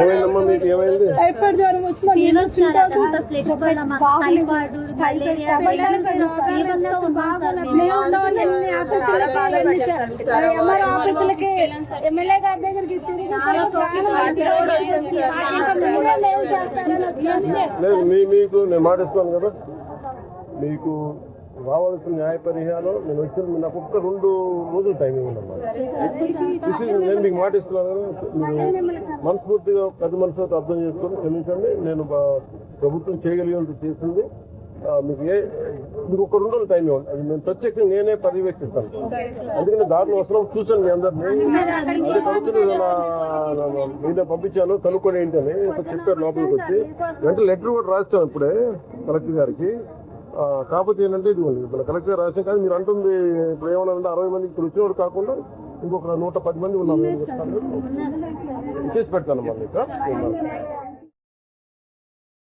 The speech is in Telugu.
ఏమైందమ్మా మీకు? ఏమైంది? టైఫాయిడ్ జ్వరం వచ్చింది. ఎమ్మెల్యే గారి దగ్గరికి లేదు మీకు నేను మాటిస్తాను కదా, మీకు రావాల్సిన న్యాయ పరిహారం నేను వచ్చాను. నాకు ఒక్క 2 రోజులు టైమింగ్ ఉందన్నమాట. నేను మీకు మాటిస్తున్నాను కదా, మీరు మనస్ఫూర్తిగా పెద్ద మనసుతో అర్థం చేసుకొని క్షమించండి. నేను ప్రభుత్వం చేయగలిగినంత చేసింది. మీకు ఒక 2 రోజులు టైం ఇవ్వండి. అది నేను ప్రత్యేకంగా నేనే పర్యవేక్షిస్తాను. అందుకని దారిలో వస్తున్నాం చూసాను మీ అందరినీ. అదే కడుతున్న నేనే పంపించాను కనుక్కొని ఏంటని చెప్పారు. లోపలికి వచ్చి వెంటనే లెటర్ కూడా రాస్తాను ఇప్పుడే కలెక్టర్ గారికి. కాకపోతే ఏంటంటే ఇదిగోండి మన కలెక్టర్ గారు రాసాం కానీ మీరు అంటుంది ఇప్పుడు ఏమన్నా 60 మంది ఇప్పుడు వచ్చినవాడు కాకుండా ఇంకొక 110 మంది ఉన్నాం. చేసి పెడతాను మళ్ళీ.